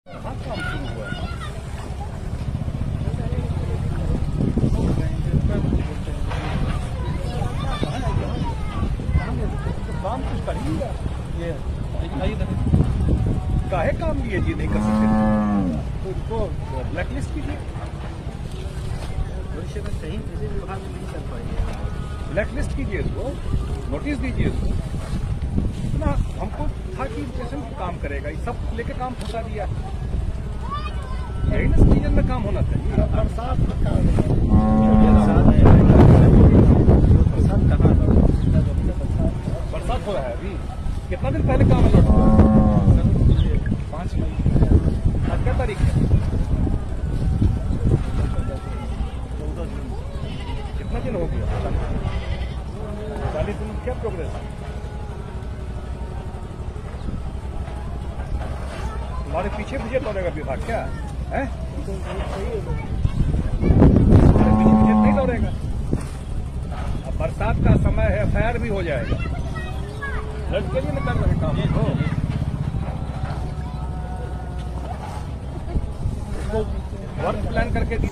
काम शुरू हुआ है। काम कुछ कर ही नहीं, ये काहे काम लिए जी नहीं कर सकते तो इनको ब्लैकलिस्ट कीजिए, भविष्य में कहीं किसी विभाग में नहीं कर पाएंगे। ब्लैकलिस्ट कीजिए, इसको नोटिस दीजिए इसको। इतना हमको था कि जैसे काम करेगा, ये सब लेके काम फंसा दिया। यही ना सीजन में काम होना चाहिए। बरसात कहाँ बरसात हो रहा है अभी, कितना दिन पहले काम है लौटा? 5 मई। आज क्या तारीख है? 14 जून। कितना दिन हो गया? 40 दिन। क्या प्रोग्रेस है तुम्हारे पीछे दौड़ेगा विभाग क्या है? पीछे नहीं दौड़ेगा। अब बरसात का समय है, FIR भी हो जाएगा। लड़ के लिए न कर रहे काम हो, वर्क प्लान करके दी।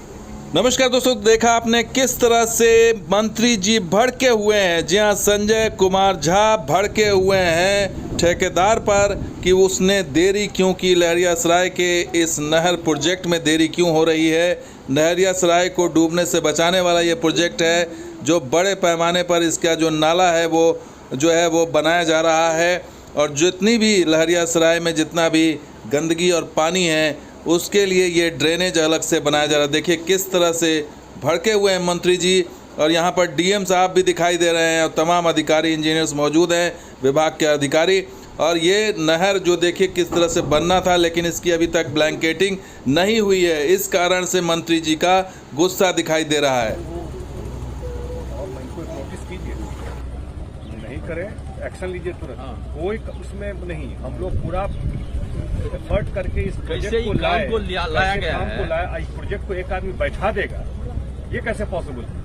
नमस्कार दोस्तों, देखा आपने किस तरह से मंत्री जी भड़के हुए हैं। जी हाँ, संजय कुमार झा भड़के हुए हैं ठेकेदार पर कि उसने देरी क्यों की। लहरियासराय के इस नहर प्रोजेक्ट में देरी क्यों हो रही है। लहरियासराय को डूबने से बचाने वाला ये प्रोजेक्ट है, जो बड़े पैमाने पर इसका जो नाला है वो बनाया जा रहा है। और जितनी भी लहरियासराय में जितना भी गंदगी और पानी है उसके लिए ये ड्रेनेज अलग से बनाया जा रहा है। देखिए किस तरह से भड़के हुए हैं मंत्री जी। और यहाँ पर DM साहब भी दिखाई दे रहे हैं और तमाम अधिकारी इंजीनियर्स मौजूद हैं, विभाग के अधिकारी। और ये नहर जो देखिए किस तरह से बनना था, लेकिन इसकी अभी तक ब्लैंकेटिंग नहीं हुई है। इस कारण से मंत्री जी का गुस्सा दिखाई दे रहा है। और नोटिस कीजिए, नहीं करें एक्शन लीजिए तुरंत। कोई उसमें नहीं, हम लोग पूरा एफर्ट करके इस प्रोजेक्ट को लाया गया है। इस प्रोजेक्ट को एक आदमी बैठा देगा, ये कैसे पॉसिबल है?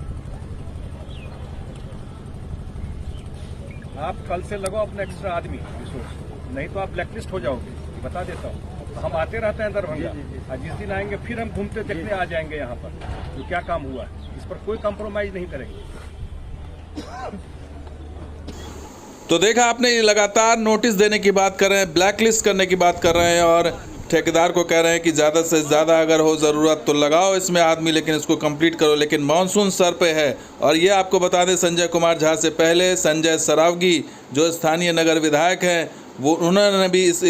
आप कल से लगाओ अपना एक्स्ट्रा आदमी रिसोर्स, नहीं तो आप ब्लैकलिस्ट हो जाओगे। बता देता हूँ, हम आते रहते हैं दरभंगा, और जिस दिन आएंगे फिर हम घूमते देखने आ जाएंगे यहाँ पर तो क्या काम हुआ है। इस पर कोई कॉम्प्रोमाइज नहीं करेंगे। तो देखा आपने, ये लगातार नोटिस देने की बात कर रहे हैं, ब्लैकलिस्ट करने की बात कर रहे हैं और ठेकेदार को कह रहे हैं कि ज़्यादा से ज़्यादा अगर हो ज़रूरत तो लगाओ इसमें आदमी, लेकिन इसको कंप्लीट करो। लेकिन मानसून सर पे है। और ये आपको बता दें, संजय कुमार झा से पहले संजय सरावगी जो स्थानीय नगर विधायक हैं, उन्होंने भी इस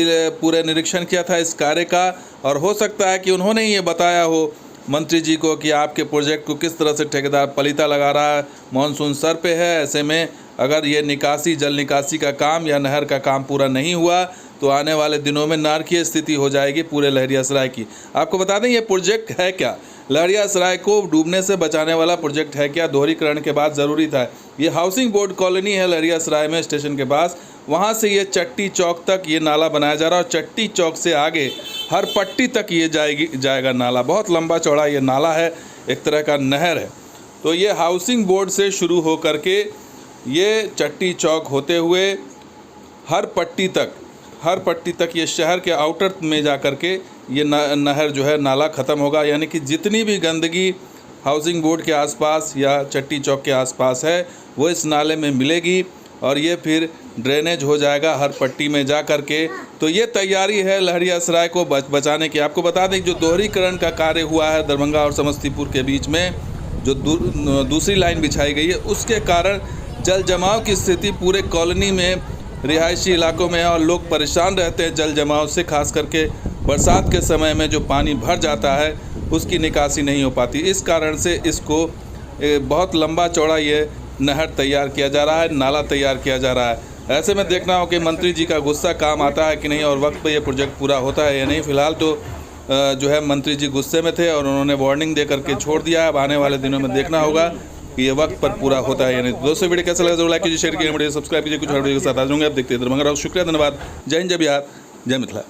पूरे निरीक्षण किया था इस कार्य का। और हो सकता है कि उन्होंने ही ये बताया हो मंत्री जी को कि आपके प्रोजेक्ट को किस तरह से ठेकेदार पलीता लगा रहा है। मानसून सर पे है, ऐसे में अगर ये निकासी, जल निकासी का काम या नहर का काम पूरा नहीं हुआ तो आने वाले दिनों में नारकीय स्थिति हो जाएगी पूरे लहरियासराय की। आपको बता दें ये प्रोजेक्ट है क्या, लहरियासराय को डूबने से बचाने वाला प्रोजेक्ट है क्या। दोहरीकरण के बाद ज़रूरी था। ये हाउसिंग बोर्ड कॉलोनी है लहरियासराय में स्टेशन के पास, वहाँ से ये चट्टी चौक तक ये नाला बनाया जा रहा है। और चट्टी चौक से आगे हर पट्टी तक ये जाएगा नाला। बहुत लंबा चौड़ा ये नाला है, एक तरह का नहर है। तो ये हाउसिंग बोर्ड से शुरू हो करके ये चट्टी चौक होते हुए हर पट्टी तक ये शहर के आउटर में जा कर के ये नहर जो है नाला ख़त्म होगा। यानी कि जितनी भी गंदगी हाउसिंग बोर्ड के आसपास या चट्टी चौक के आसपास है वो इस नाले में मिलेगी और ये फिर ड्रेनेज हो जाएगा हर पट्टी में जा कर के। तो ये तैयारी है लहरियासराय को बचाने की। आपको बता दें जो दोहरीकरण का कार्य हुआ है दरभंगा और समस्तीपुर के बीच में, जो दूसरी लाइन बिछाई गई है, उसके कारण जल जमाव की स्थिति पूरे कॉलोनी में, रिहायशी इलाकों में है और लोग परेशान रहते हैं जल जमाव से। खास करके बरसात के समय में जो पानी भर जाता है उसकी निकासी नहीं हो पाती। इस कारण से इसको बहुत लंबा चौड़ा ये नहर तैयार किया जा रहा है, नाला तैयार किया जा रहा है। ऐसे में देखना हो कि मंत्री जी का गुस्सा काम आता है कि नहीं और वक्त पे ये प्रोजेक्ट पूरा होता है या नहीं। फिलहाल तो जो है मंत्री जी गुस्से में थे और उन्होंने वार्निंग दे करके छोड़ दिया है। अब आने वाले दिनों में देखना होगा कि ये वक्त पर पूरा होता है या नहीं। दोस्तों वीडियो कैसा लगा जरूर लाइक कीजिए, शेयर कीजिए, वीडियो सब्सक्राइब कीजिए। कुछ वीडियो के साथ आ जाऊँगा। आप देखते हैं दरभंगा। शुक्रिया, धन्यवाद। जय हिंद, जय बिहार, जय मिथिला।